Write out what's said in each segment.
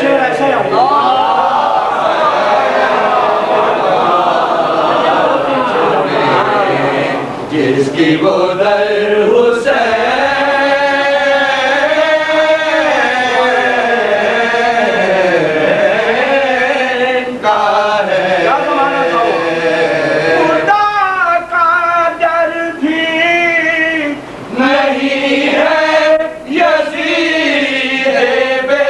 شعر ایسا ہے جس کی وہ در حسین کا ہے کیا زمانہ تھا وہ خدا کا در بھی نہیں ہے یزید بے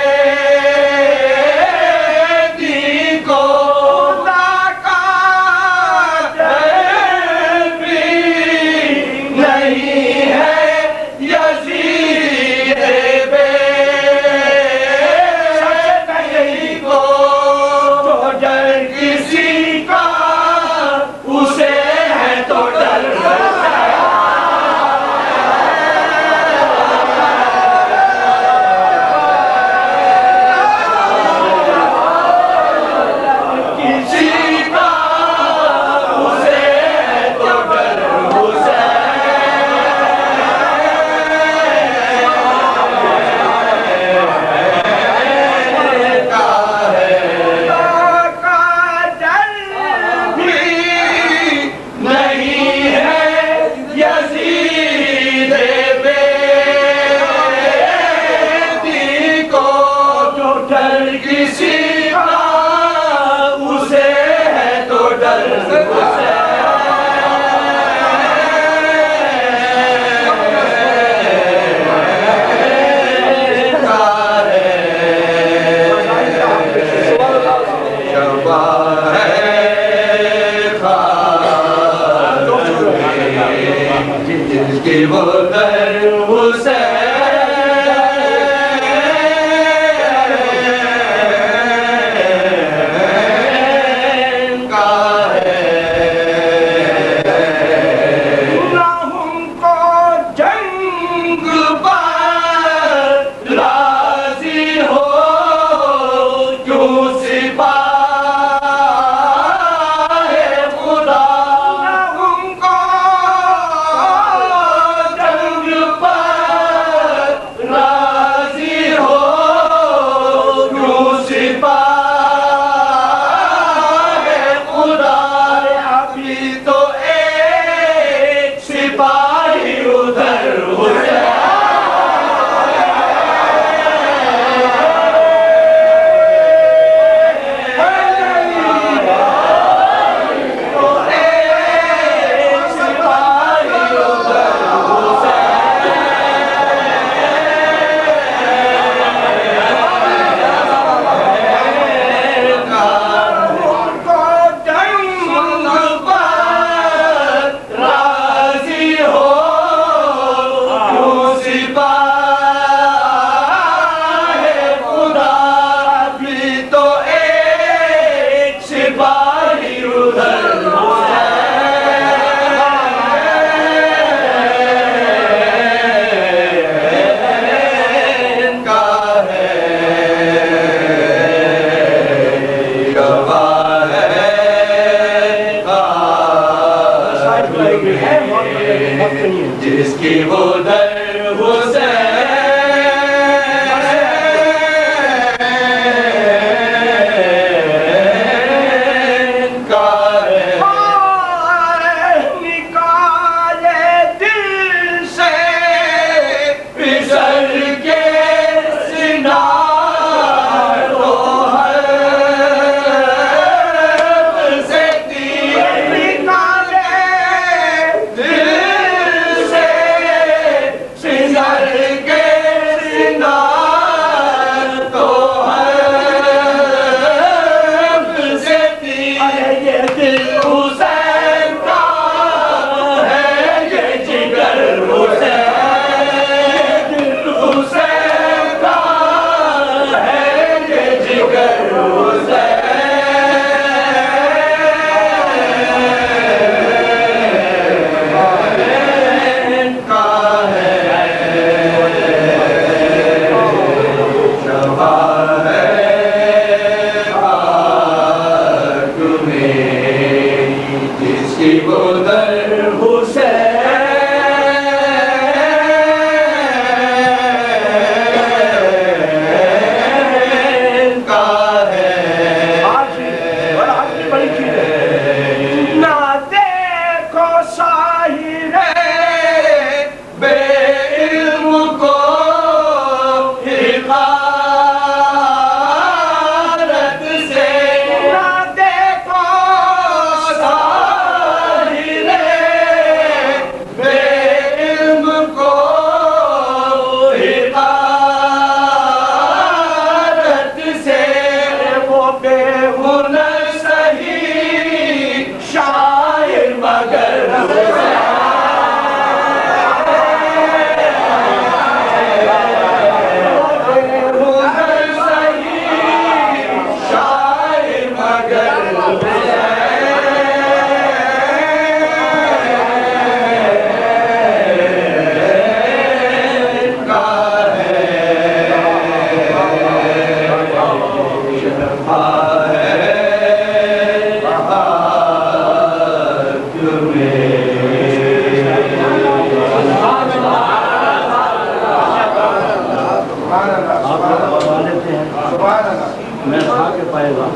میں کھا کے پائے گا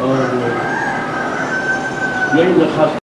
اور یہی درخواست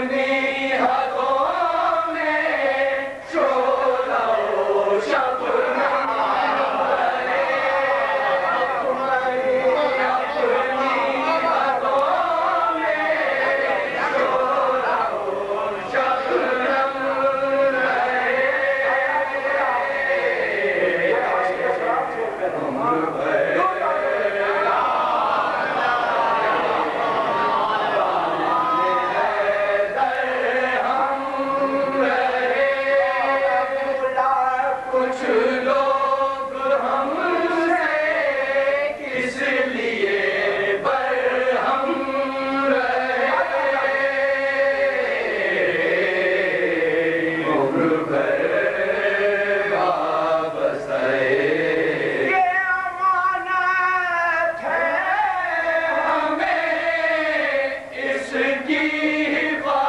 اپنی حدوں میں شعلہ و شبنم بھرے، اپنی حدوں میں شعلہ و شبنم کچھ لوگ ہم سے کس لیے برہم رہے، عمر بھر واپس آئے، یہ امانت ہے ہمیں اس کی حفاظت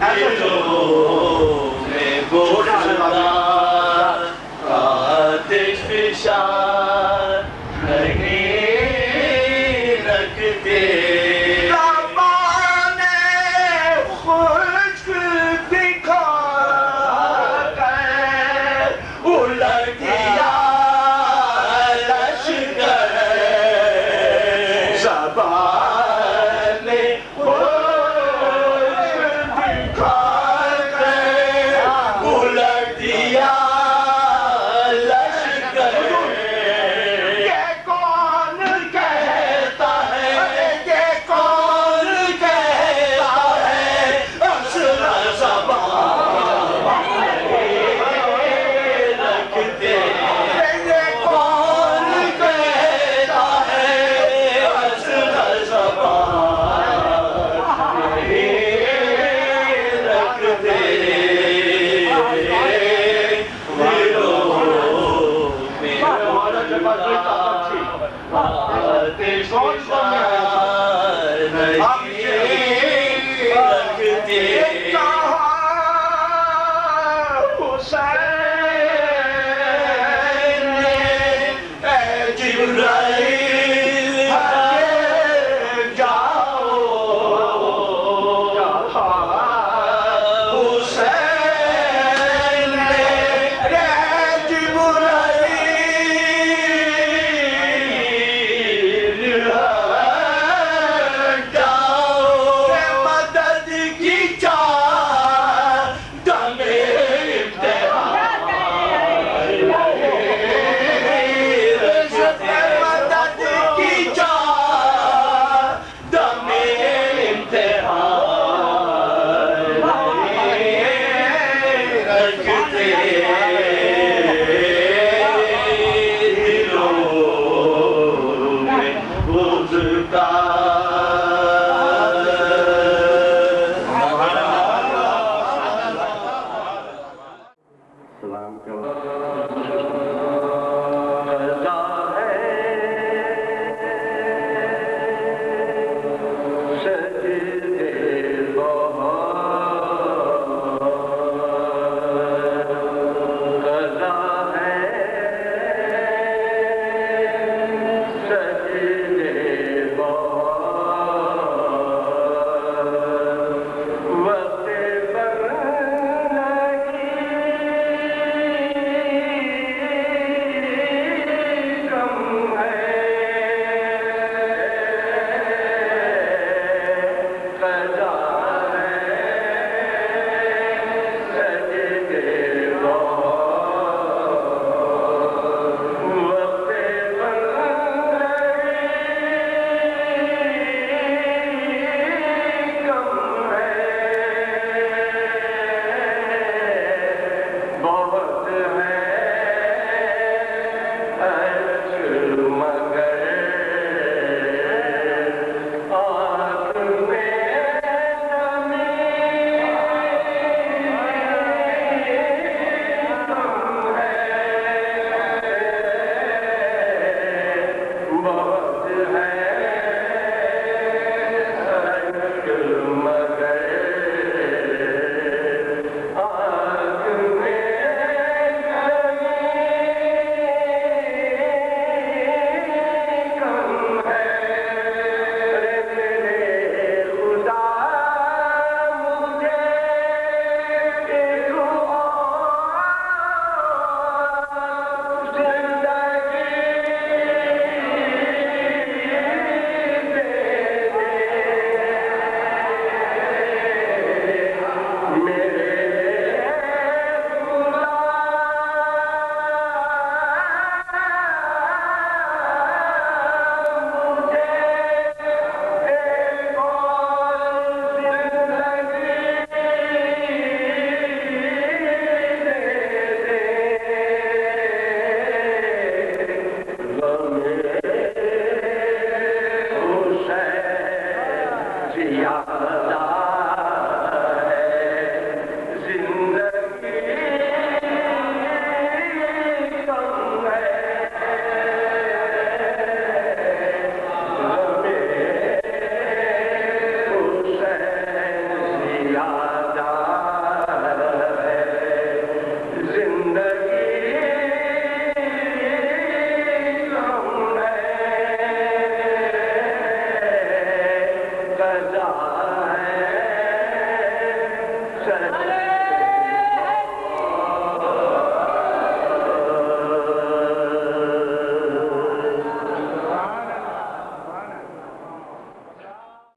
دلوں میں بردار آتش فشان نہیں رکھتے زبان خشک دکھا کر الٹیا لشکر زبان خشک دکھا کر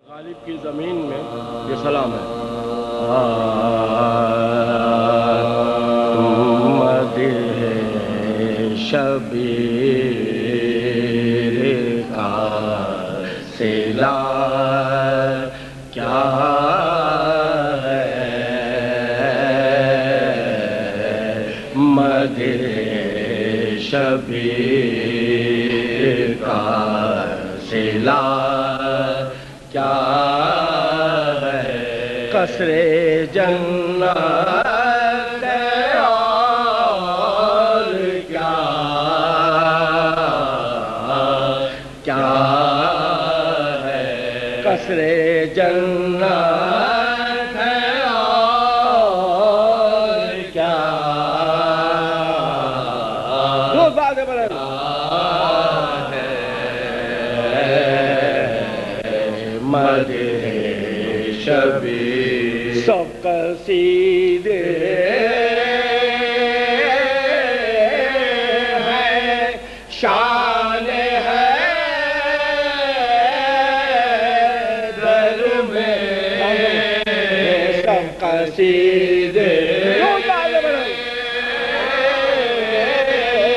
غالب کی زمین میں یہ سلام ہے. شبیر کا سلا کیا ہے مدح شبیر کا سلا کیا ہے قصر جنت قصر جنت ہے اور کیا دو بات بلند مدح شبیر سب قصیدے ہیں شان ہے قصیدے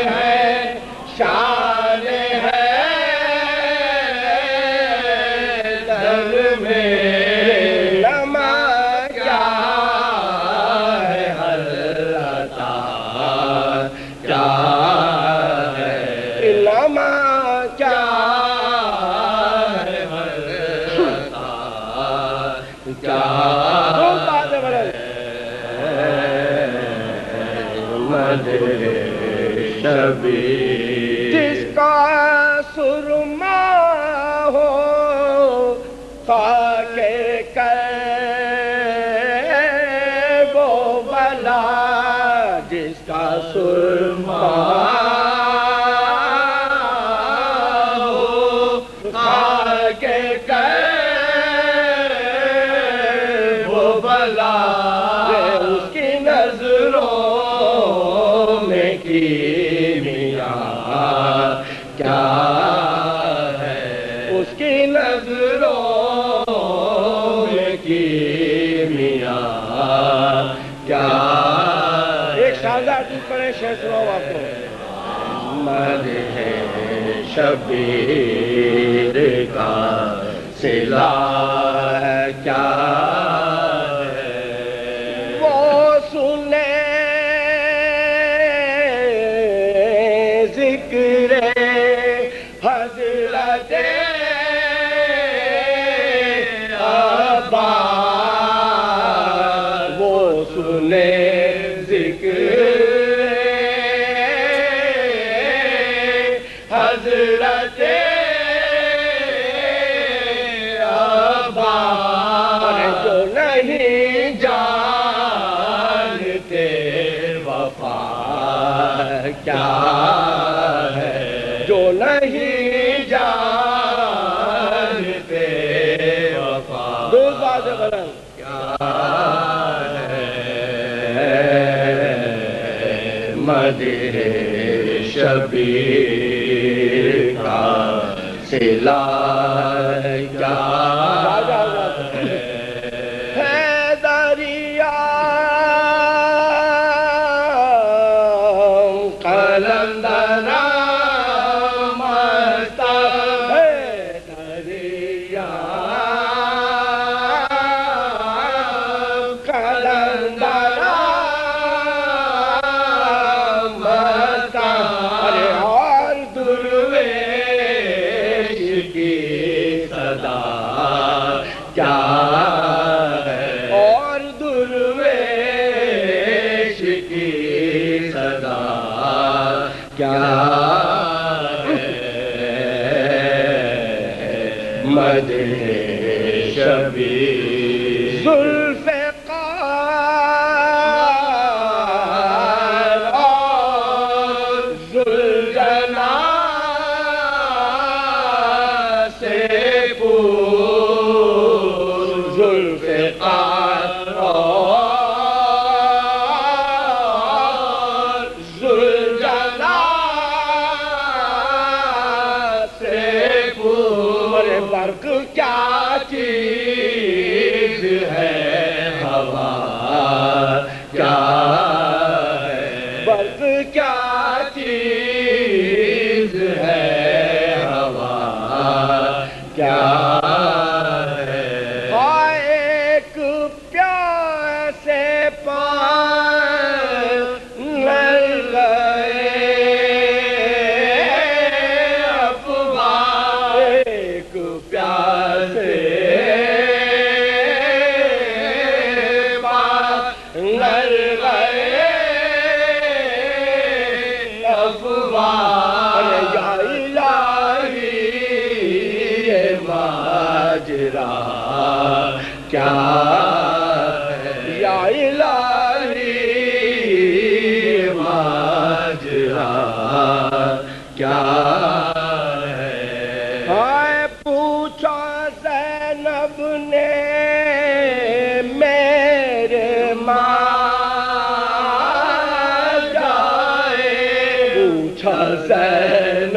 ہیں شان ہے در میں لمحہ کیا ہے ہر عطا کیا ہے لمحہ کیا ہے ہر عطا کیا شبیر جس کا سرما ہو خاک کر وہ بلا جس کا سرما ہو خاک کر وہ بلا اس کی نظروں کیا ہے اس کی نظروں میں کیمیا کیا ایک شاندار چیز پڑھیں شعر سناؤ آپ کو مدح شبیر کا سلا کیا ہے وہ سنے ذکر حضرت عباس وہ سنے ذکر حضرت عباس جو نہیں جانتے وفا کیا ہے جو نہیں جانتے وفا دو بات بلند کیا ہے مدح شبیر کا سلا کیا ہے دریا قلندر کیا ہے اور درویش کی صدا کیا ہے مدح شبیر ذوالفقار اور ذوالجلال سے ذوالفقار اور غرغرے افواہ یا الہی یہ ماجرا کیا ہے یا الہی یہ ماجرا کیا ہے پوچھا زینب نے میرے ماں جائے پوچھا زینب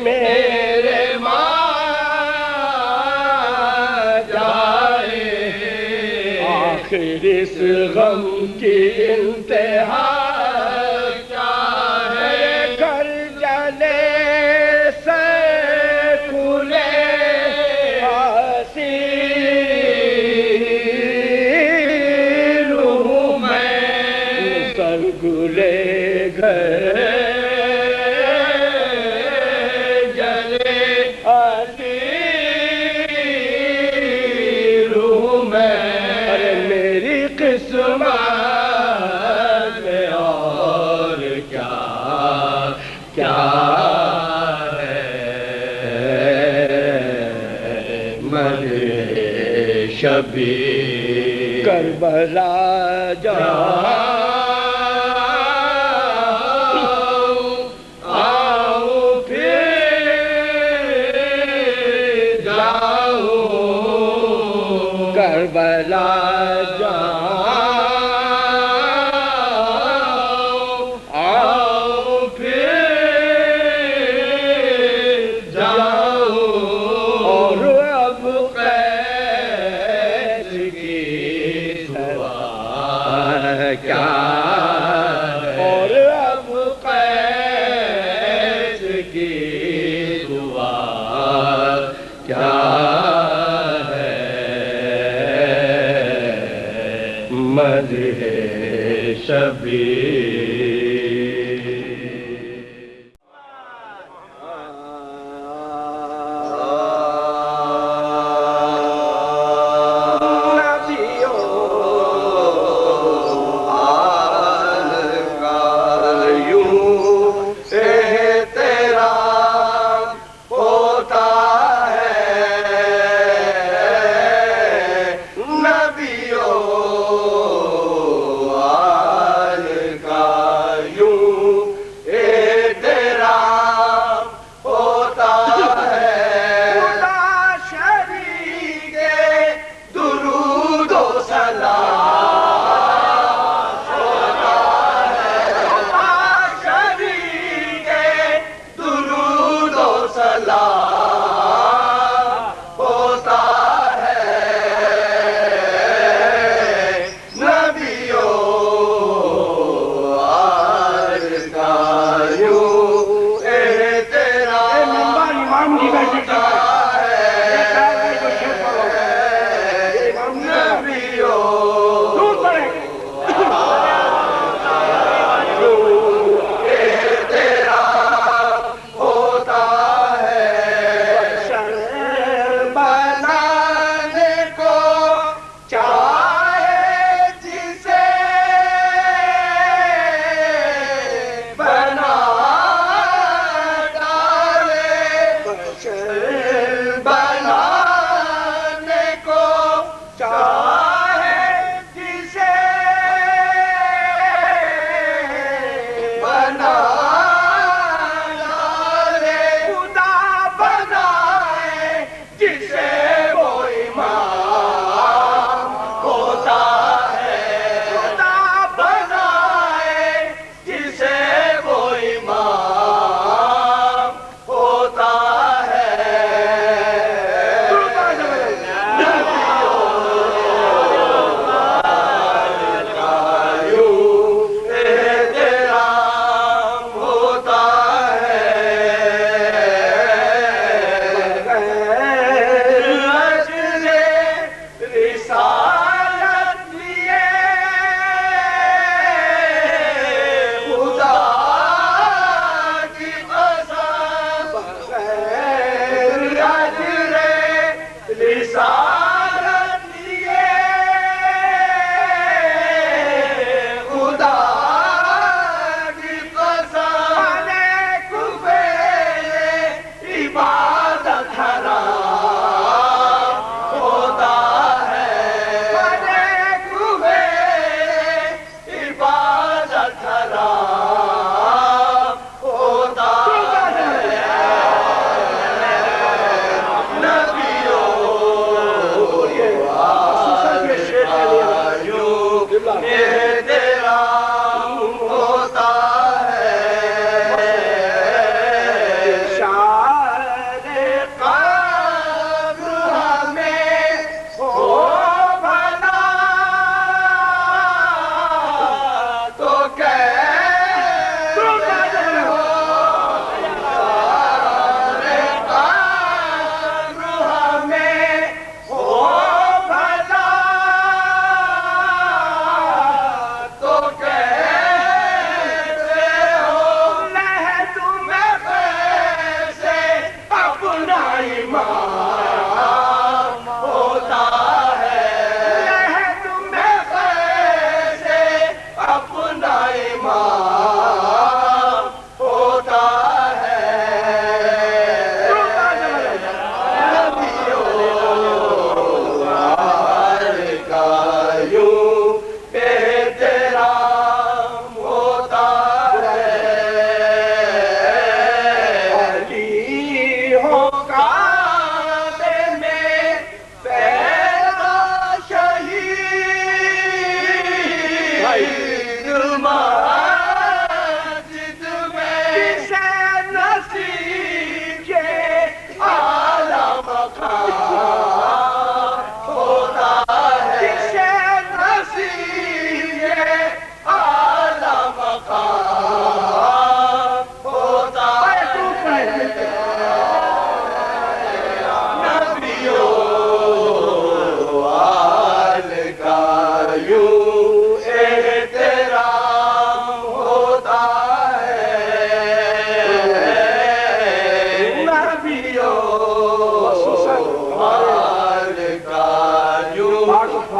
میرے ماں جائے آخر اس غم کی انتہا گلے گھر جلے اسیر میں ارے میری قسمت میں اور کیا کیا ہے مدح شبیر کربلا جا کربلا جاؤ آؤ پھر جاؤ اور اب قید کی دعا کیا اور اب قید کی دعا کیا مدح شبیر نبیوں آل کا یوں احترام ہوتا ہے نبیوں کا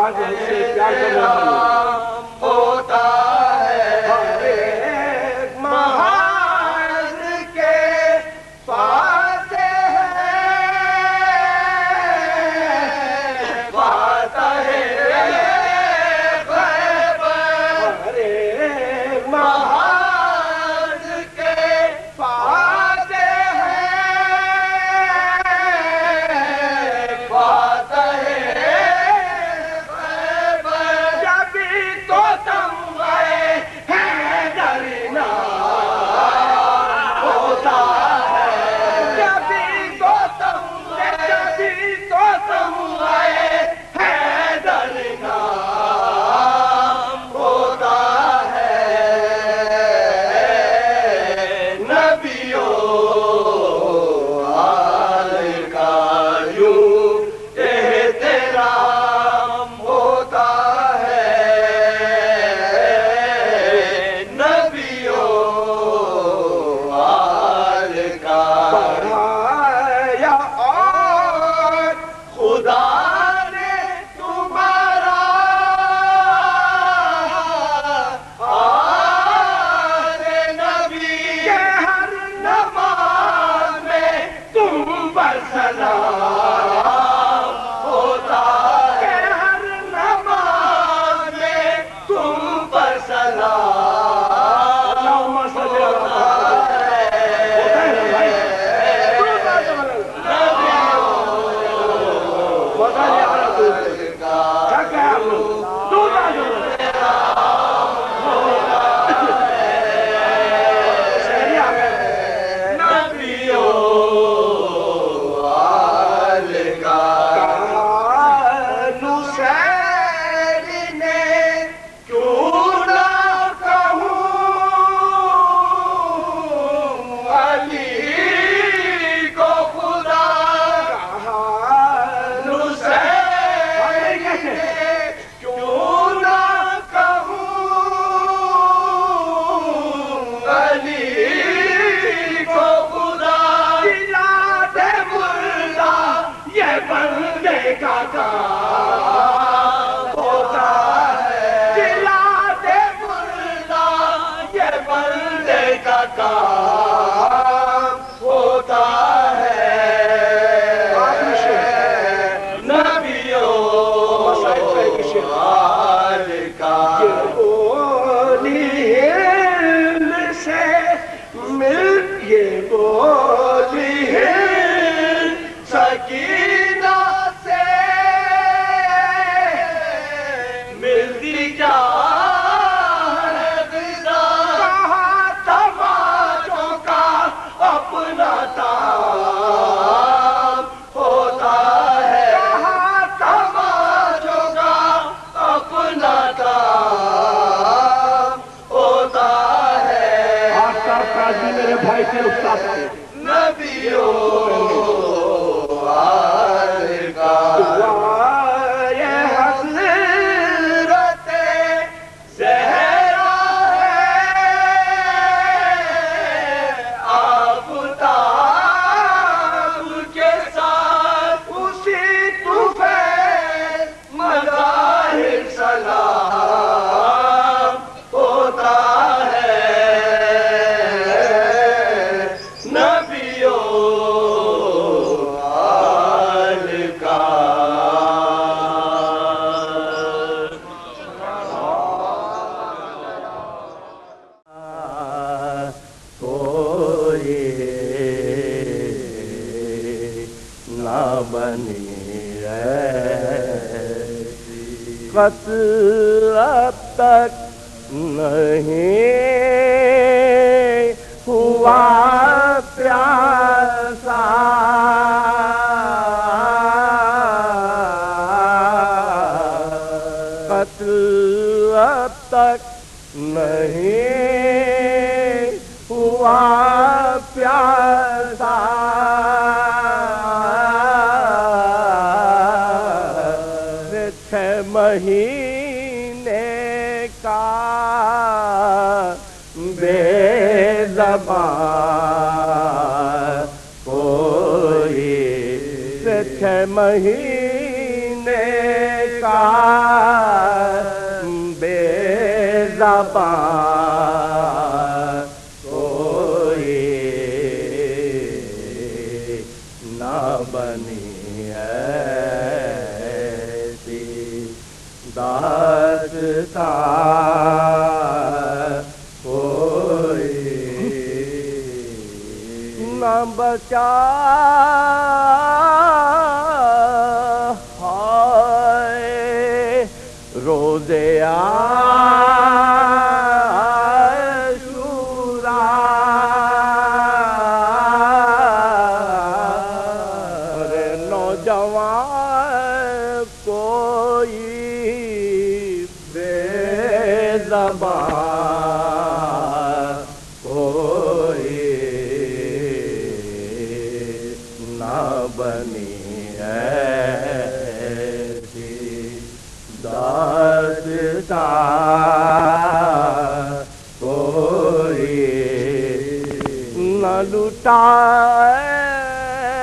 آج ہم سے پیار کرنے والی ہوتا ہے ہر ایک محاذ کے فاتح فاتح خیبر ہر ایک محاذ کے فاتح فاتح خیبر جبھی تو تم آئے ہیں درنا ہوتا ہے جبھی تو تم آئے حیدر نام ہوتا ہے نبیوں آل کا یوں احترام ہوتا ہے نبیوں آل کا بڑھایا اور خدا نے تمہارا آل نبی کہ ہر نماز میں تم پر سلام ہوتا کہ ہے ہر نماز میں تم پر سلام اللہم صلی اللہ ہوتا ہے نا بھائی مزہ نہیں آ رہا تو کیا کہا آپ لوگ تو جا جو شہری آ گئے نبیوں آل کا نصیر نے کیوں نہ کہوں علی کو خدا نصیر نے کیوں نہ کہوں علی کو خدا دلا دے ملا یہ بندے کا کام ہوتا ہے دلا دے ملا یہ بندے کا کام ہوتا ہے نبیوں آل کا بولی ہند سے مل یہ بولی ہند سکینہ سے ملتی کیا ہے غذا کہا تماچوں کا اپنا تام ہوتا ہے تماچوں کا اپنا تام ہوتا ہے آفتاب قاضی میرے بھائی کے استاد تھے نبیوں آل کا دعائے حضرت زہرا ہے آفتاب کے ساتھ اسی طفیل مظاہر سلام ہوتا ہے نبیوں آل کا کوئی نہ بنی قتل اب تک نہیں ہوا پیاسا قتل اب تک نہیں ہوا پیاسا چھ مہینے کا بے زبان کوئی 6 مہینے کا زبان کوئی نہ بنی ایسی داستان کوئی نہ بچا روزے عاشورا نوجوان کوئی بے زبان کوئی نہ بنی داستان کوئی نہ لٹا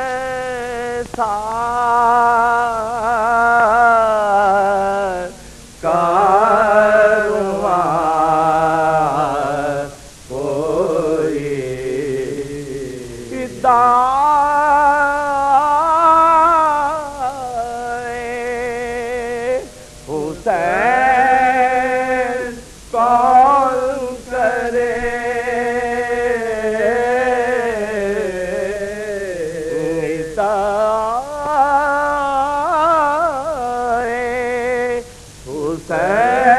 ایسا کارواں کوئی حسین کون کرے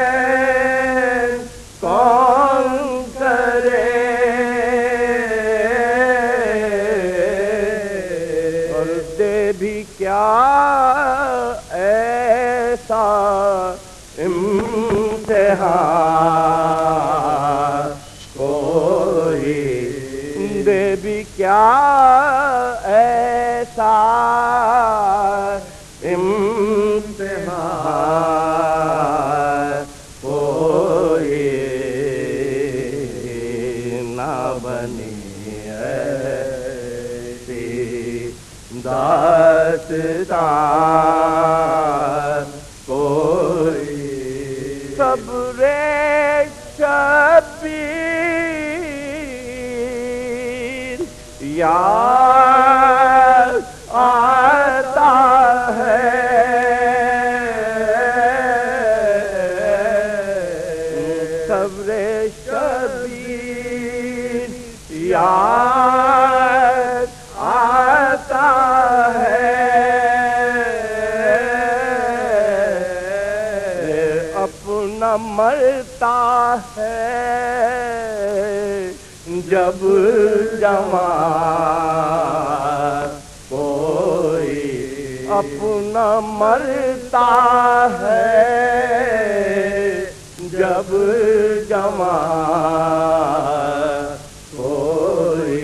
حسین کون کرے اور دے بھی کیا ایسا امتحان کوئی دے بھی کیا ایسا امتحان کوئی نہ بنی ایسی داستان کوئی صبر شبیر یاد آتا ہے صبر شبیر یاد آتا ہے اپنا مرتا ہے جب جوان کوئی اپنا مرتا ہے جب جوان کوئی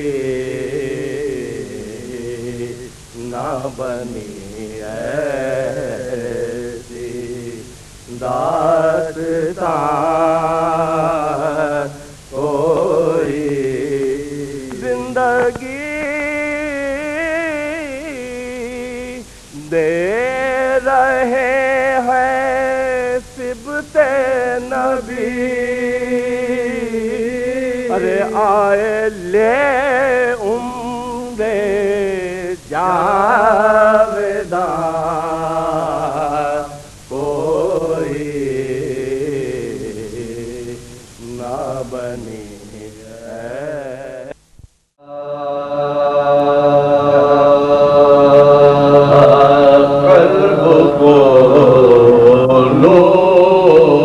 نہ بنی ایسی داستان کوئی زندگی دے رہے ہیں صبت نبی ارے آئے لے عمر جاودان کوئی نہ بنی قلب کو نور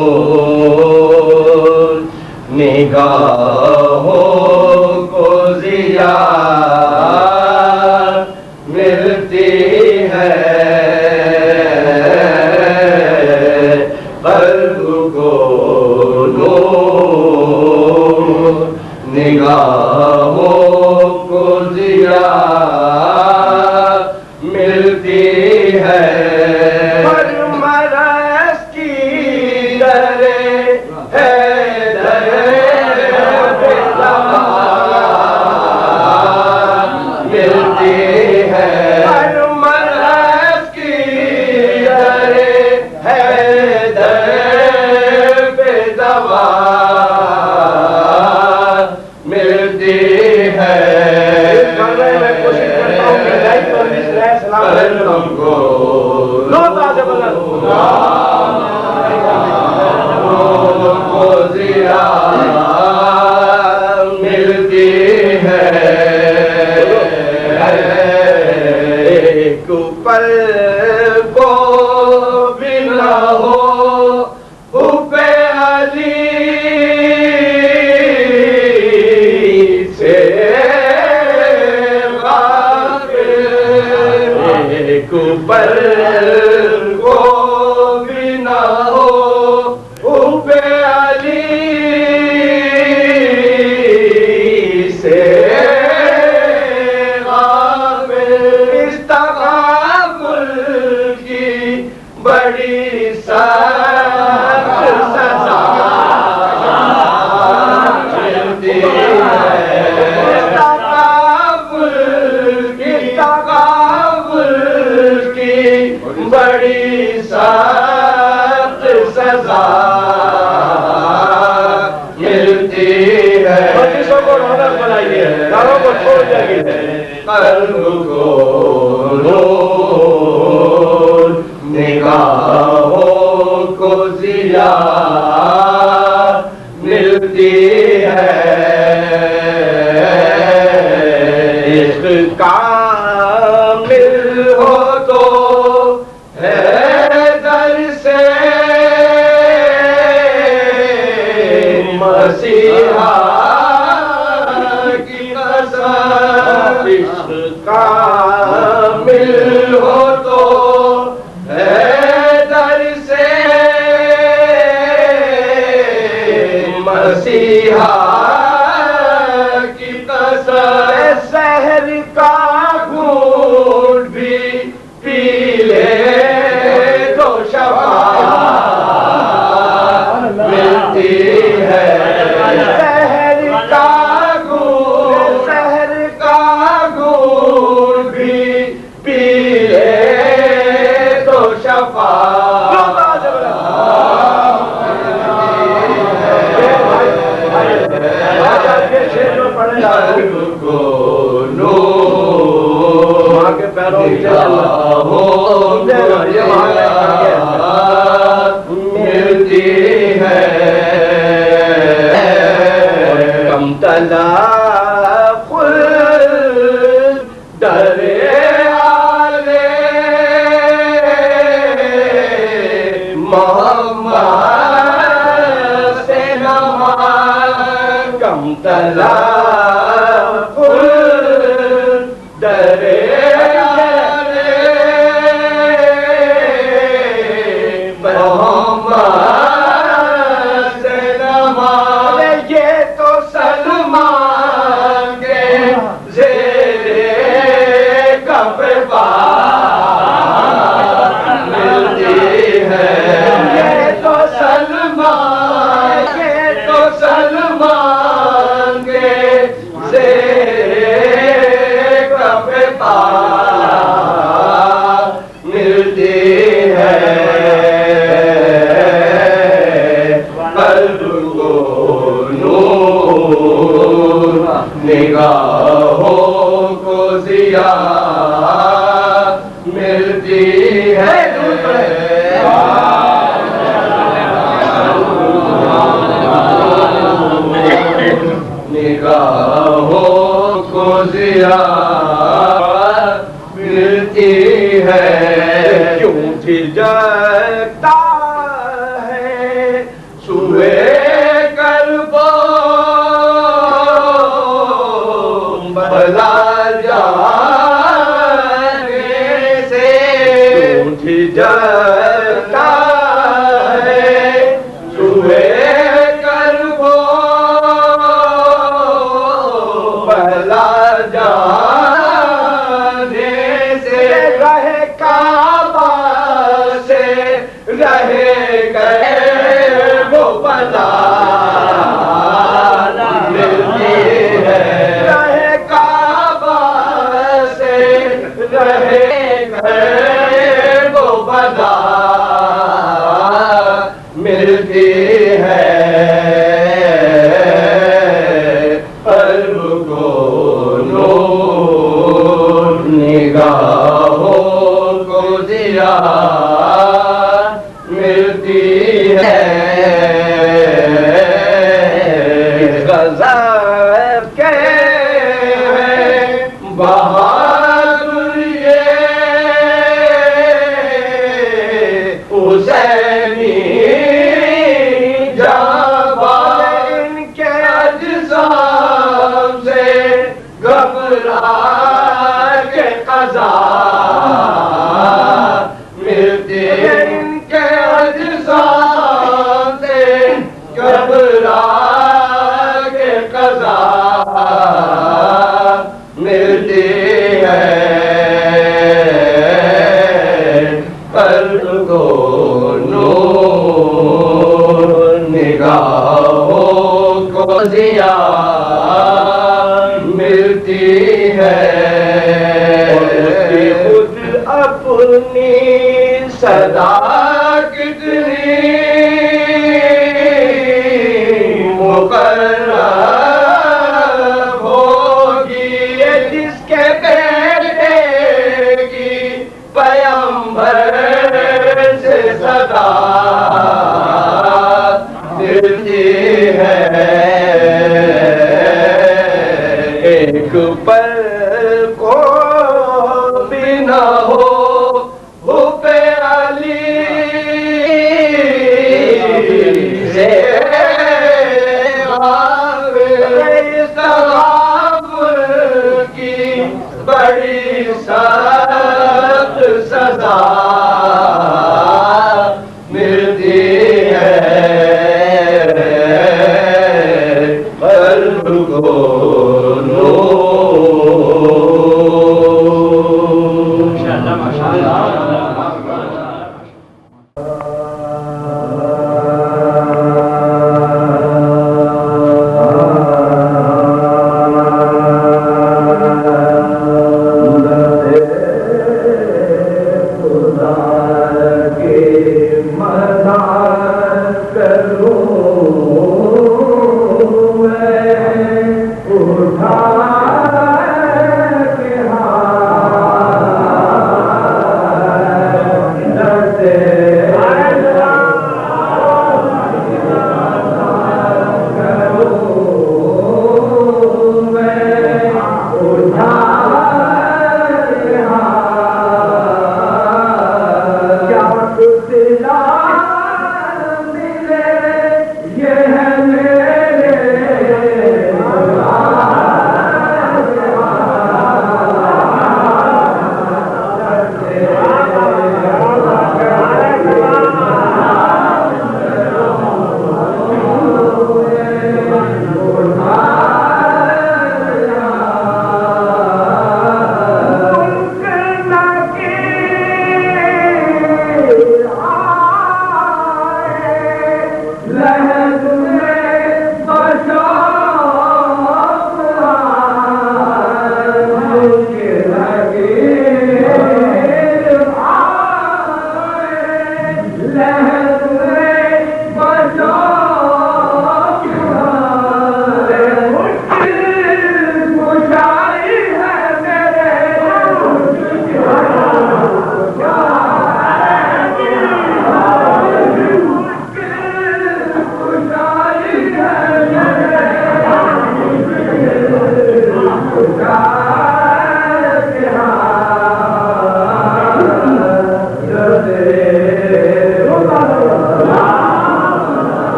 نگاہوں کو ضیا ملتی ہے قلب کو نور نگاہوں کو ضیا ملتی ہے ہر مرض کی درے ہے ملتی ہے ہر مرض کی درے ہے در پہ دوا ہو حب علی سے غافل، ایک پل کو بھی نہ ہو حب علی سے غافل، اس تغافل کی بڑی سخت سزا ملتی ہے، تغافل کی بڑی سخت سزا ملتی ہے، بچوں کو رونق بنائیے، داروں کو چھوڑ جائیے، قلب کو نور، نگاہوں کو ضیا ملتی ہے، عشق کامل ہو تو حیدر سے مسیحا کی قسم، عشق کامل ہو تو حیدر سے مسیحا کی قسم، شہر کا گھونٹ بھی پی لے تو شفاعت ملتی ہے، شہر کا گھونٹ بھی پی لے تو شفاعت قلب کو نور، ماں کے پیروں کی ملتی ہے، کم تلافظ در آلے محمد سے نماز، کم تلافظ در آلے محمد سے نماز، یہ تو سلمان کے زیر کف بات ملتی ہے، یہ تو سلمان کے زیر کف بات ملتی ہے، قلب کو نور، نگاہوں کو ضیا ملتی ہے، نگاہوں کو ضیا ملتی ہے، کیوں جھجکتا ہے سوئے کربو بلا جانے سے، کیوں جھجکتا ہے سوئے کربو بلا جانے سے، رہے کعبہ سے رہے گئے وہ بلا ملتی ہے، رہے کعبہ سے رہے گئے وہ بلا ملتی ہے، قلب کو نور، نگاہوں کو ضیا ملتی ہے، غضب کے بہادر یہ حسینی جاں ان کے اجسام سے گھبرا کے قضا ملتی ان کے اجسام سے گھبرا کے قضا ملتی ہے قلب کو نور نگاہوں کو ضیا ملتی ہے خود اپنی صدا کتنی مقرر ہوگی جس کے بیٹے کی پیغمبر سے صدا ملتی ہے ایک پل کو بھی نہ ہو حب علی سے اس تغافل کی بڑی سخت سزا ملتی ہے قلب کو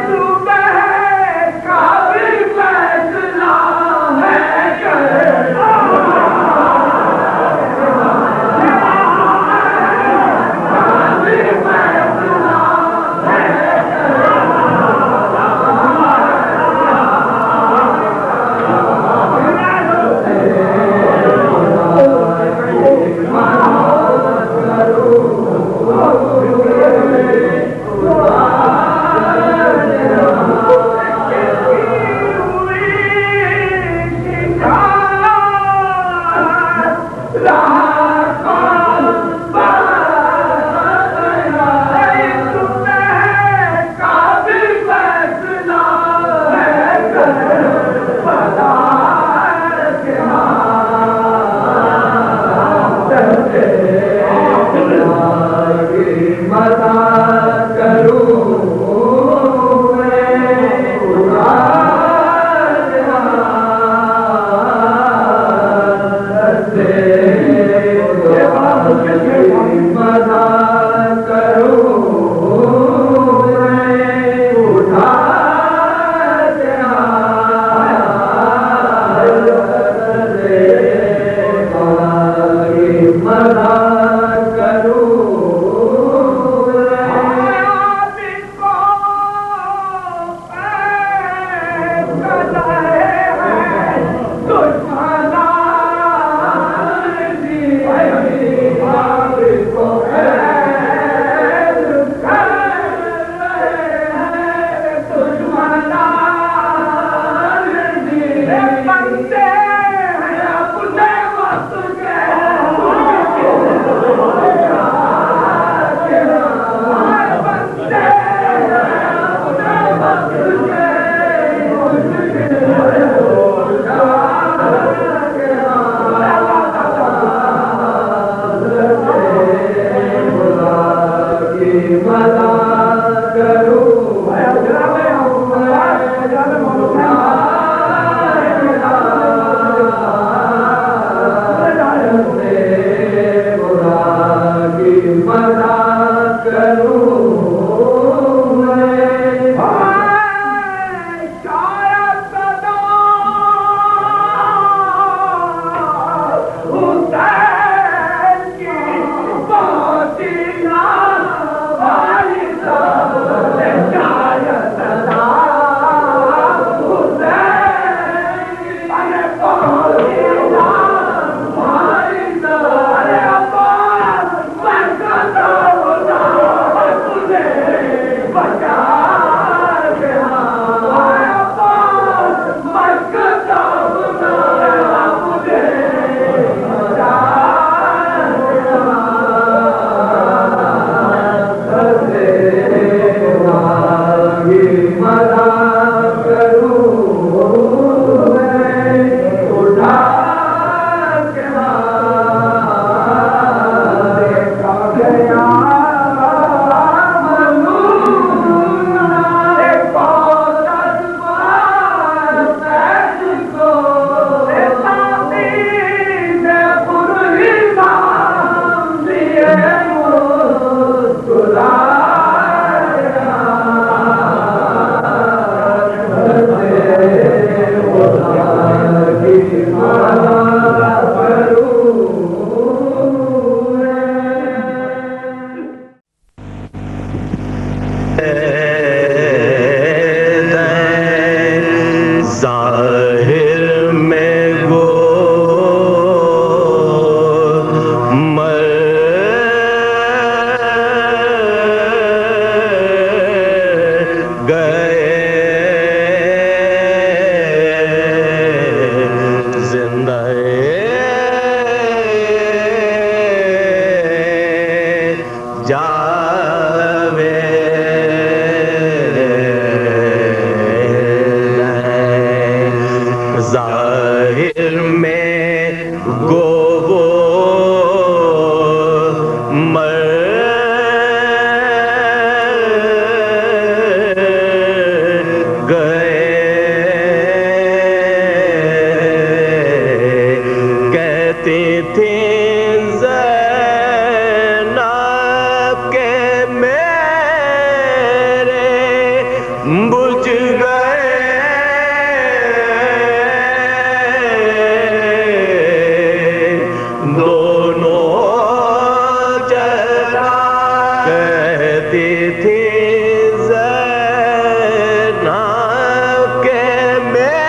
صبح کا بھی فیصلہ ظاہر میں گو وہ مر گئے، کہتی تھی زینب کے میرے بجھ گئے، دونوں چلا کہتی تھی زینب کے میرے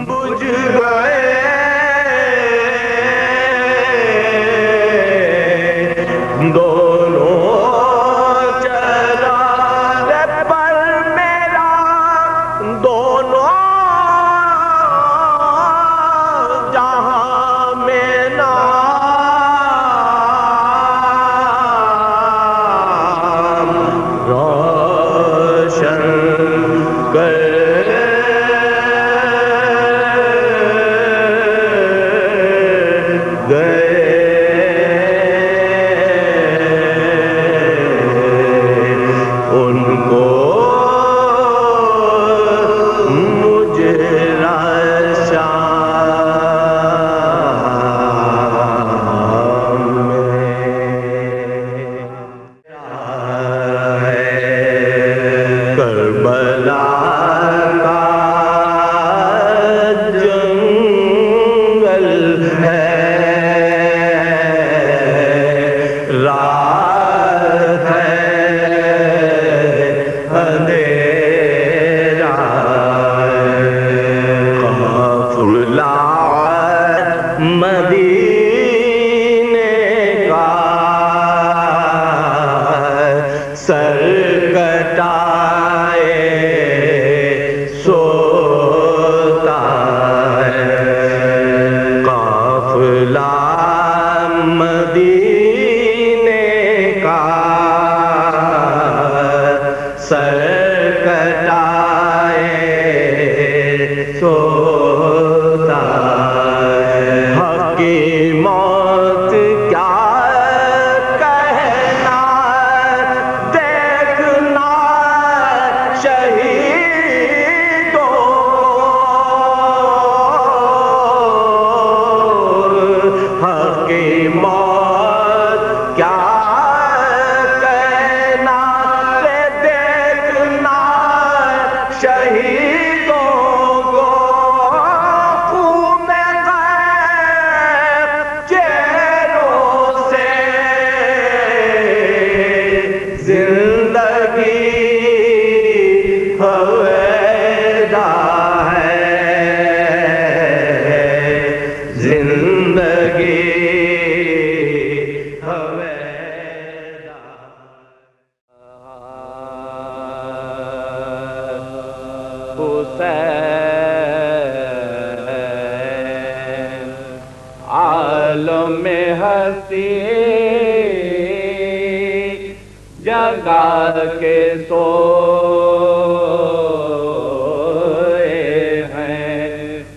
بجھ گئے، دونوں چلا پر میرا دونوں جہاں میں نام روشن کر گئے، ان کو مجرا شام میں کربلا کا جنگل ہے، رات ہے اندھیرا، قافلہ مدینے کا سر کٹائے سوتا ہے، قافلہ مدینے کا سر کٹائے سوتا ہے، حق کی موت کیا کہنا، دیکھنا شہیدوں حق کی موت کیا کہنا، دیکھنا شہیدوں کو، خون غیر چہروں سے زندگی ہویدا ہے، زندگی ہویدا۔ حسین عالم ہستی جگا کے سوئے ہیں،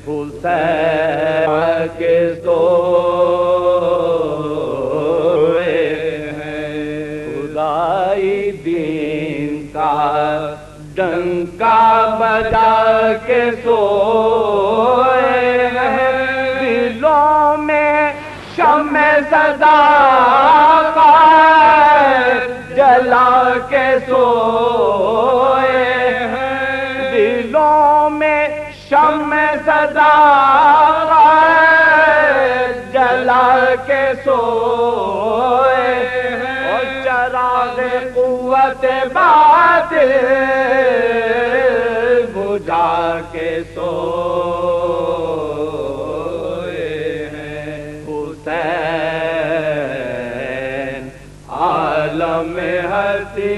حسین کے سوئے ہیں، خدائی دین کا ڈنکا بجا کے سوئے ہیں، دلوں میں شمع صداقت جلا کے سوئے ہیں، دلوں میں شمع صداقت جلا کے سوئے ہیں، اور چراغ قوت باطل بجھا کے سوئے ہیں، حسین عالم ہستی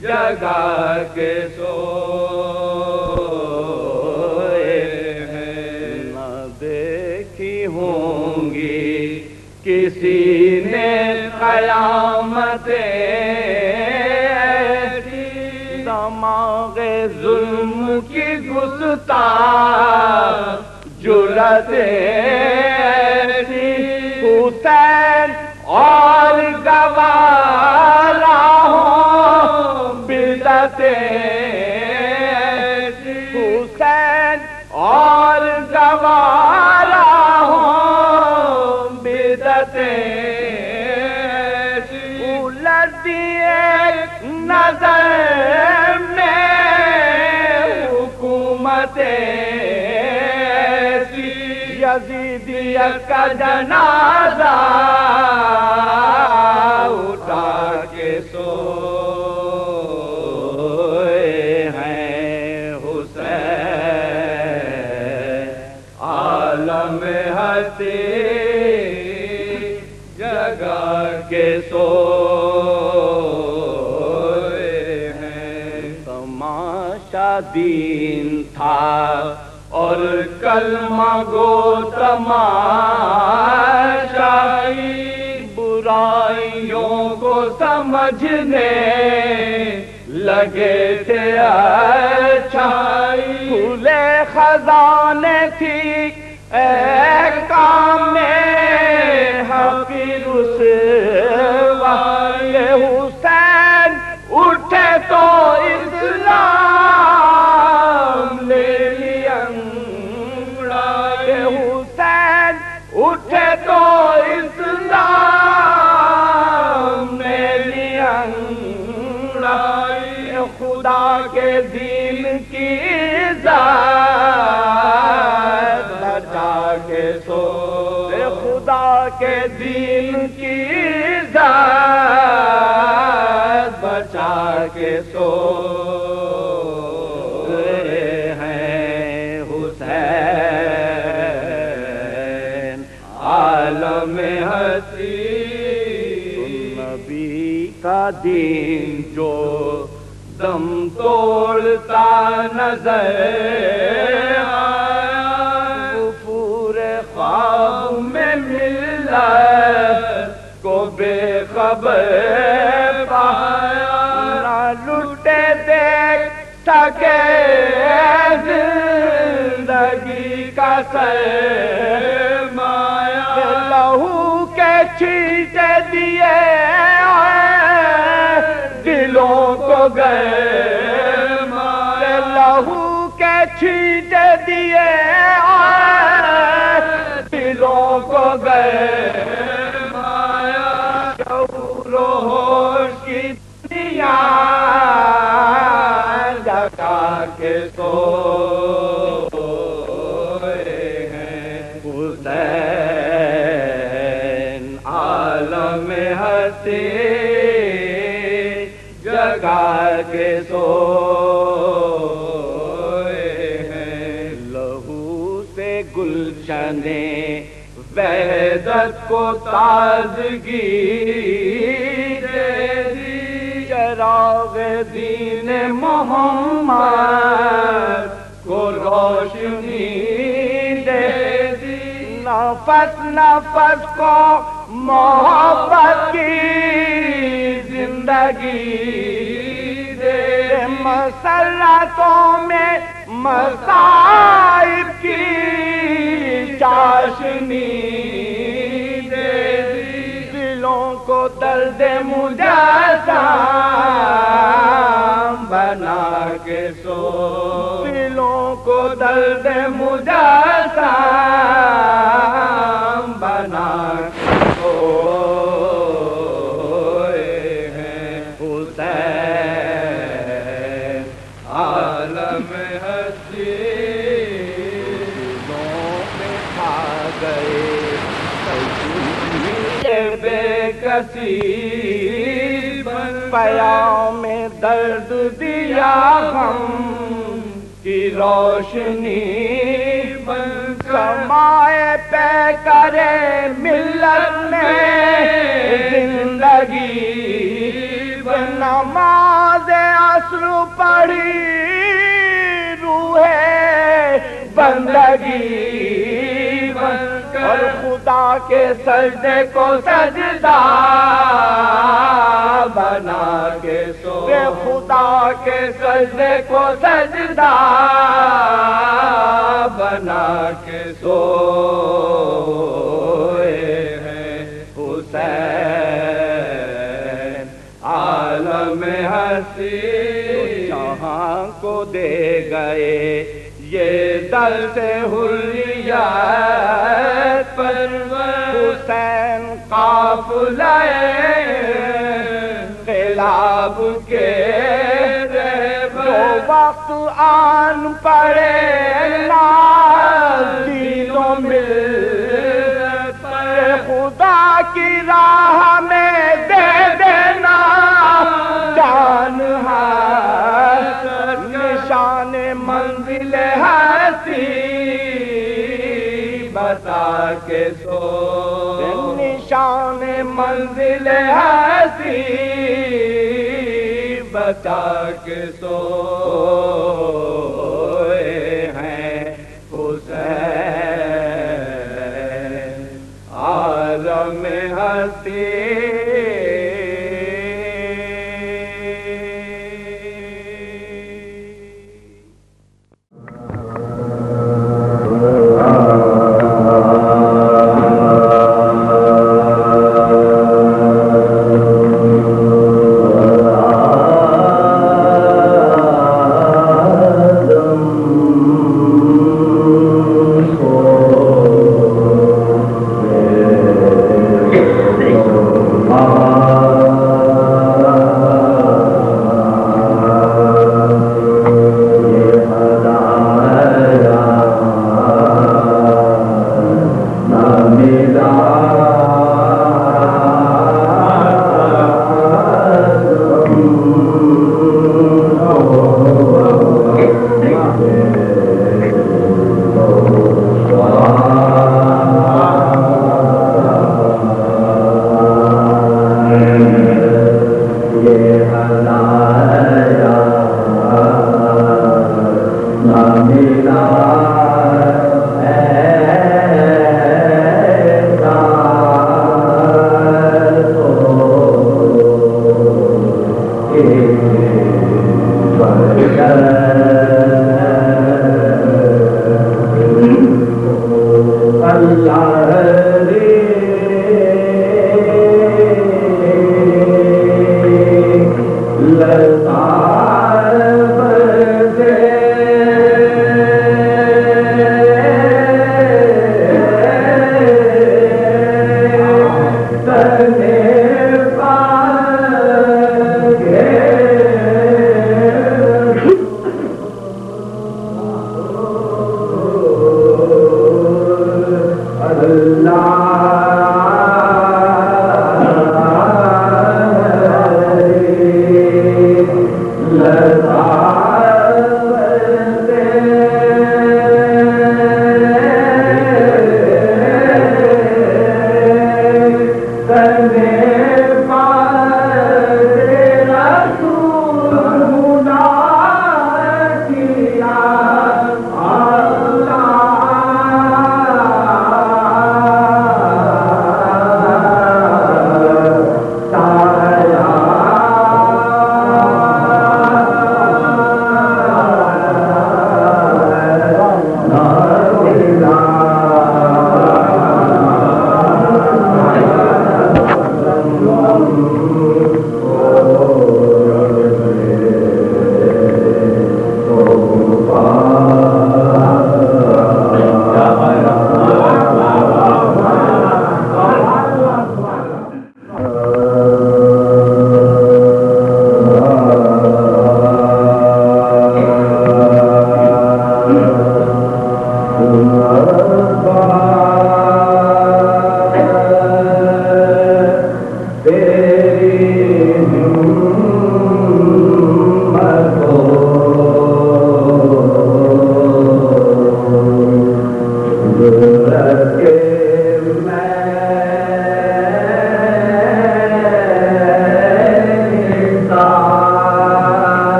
جگا کے سوئے ہیں، نہ دیکھی ہوں گی کسی نے قیامتیں دماغ ظلم کی گستاخ جرأت ایسی حسین اور گوارا ہوں بدعت ایسی حسین اور گوارا ہوں بدعت ایسی الٹ دیے نظر میں حکومت ایسی یزیدیت کا جنازہ اٹھا کے سوئے ہیں حسین عالم ہستی جگا کے سوئے ہیں تماشا دین تھا اور کلمہ گو تماشائی برائیوں کو سمجھنے لگے تھے اچھائی کھلے خزانے تھی کام میں حقی رسوائی حسین اٹھے تو اسلام لے لیا حسین اٹھے تو اسلام نے لیا خدا کے دین کی ذات بچا کے سو خدا کے دین کی ذات بچا کے سو ہیں حسین عالم ہستی نبی کا دین جو دم توڑتا نظر آیا پورے خواب میں ملت کو بے خبر پایا نہ لٹے دیکھ سکے زندگی کا سرمایہ لہو کے چھینٹے دیے دلوں کو گئے لہو کے چھینٹے دیے دلوں کو گئے مایا شعور و ہوش کی دنیا جگا کے سوئے ہیں حسین عالم ہستی جگا کے سوئے ہیں لہو سے گلشن وحدت کو تازگی دے دی چراغ دین محمد کو روشنی دے دی نفس نفس کو محبت کی زندگی دے مسلطوں میں مصائب کی چاشنی دے دی دلوں کو درد مجسم بنا کے سو دلوں کو درد مجسم بنا کے سو عالم ہستی دلوں میں کھا گئے بے کسی پیام میں درد دیا غم کی روشنی بن سمائے پہ کرے ملت میں زندگی نماز عصر پڑھی روح بندگی اور خدا کے سجدے کو سجدہ بنا کے سو خدا خدا کے سجدے کو سجدہ بنا کے سوئے ہیں حسین عالم ہستی جہاں کو دے گئے یہ دل سے حریت پرور حسین قافلہ انقلاب کے جو وقت آن پڑے دینوں مل پر خدا کی راہ میں دے دینا جان ہے نشان منزل ہستی بتا کے سو نشان منزل ہستی بتا کے سوئے ہیں حسین عالم ہستی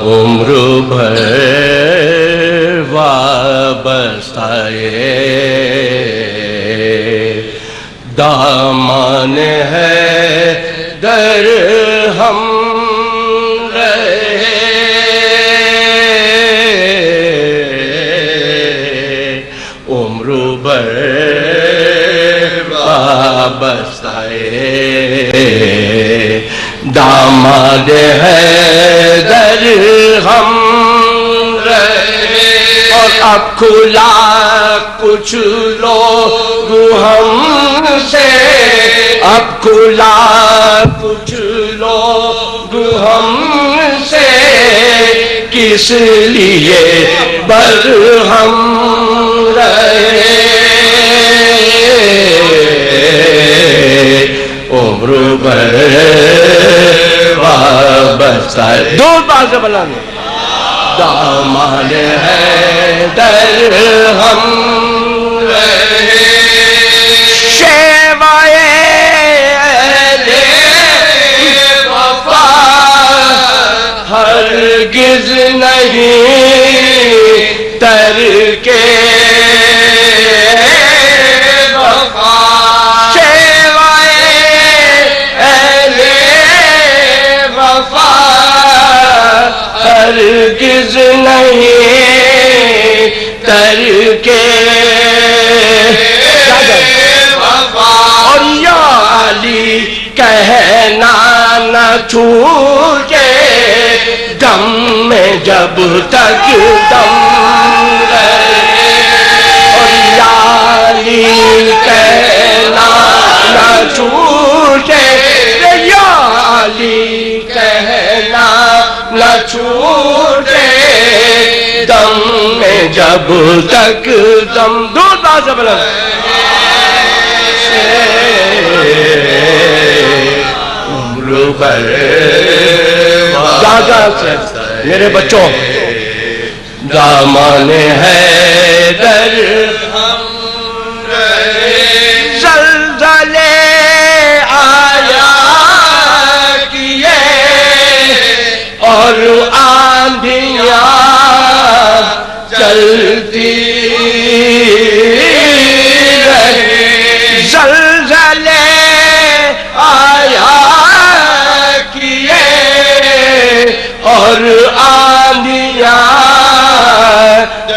عمر بھر وابستہ دامان ہے در ہم رہے عمر بھر وابستہ داماد ہے در ہم رہے اور اب کھلا کچھ لوگ ہم سے اب کھلا کچھ لوگ ہم سے کس لیے برہم رہے عمر بھر وابستہ دور بات سے بلانے دامان ہے در ہم رہے شیوائے اہل وفا ہرگز نہیں ترک وفا ہرگز نہیں ترک وفا اور یا علی کہنا نہ چھوٹے دم میں جب تک دم رہے اور یا علی کہنا نہ چھوٹے یا علی کہنا نہ چھوٹے دم میں جب تک دم دور بات بلند عمر بھر دادا سے میرے بچوں دامان ہے در ہم رہے زلزلے آیا کیے اور آندھیاں چلتی رہے زلزلے آیا کیے اور آندھیاں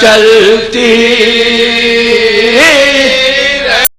چلتی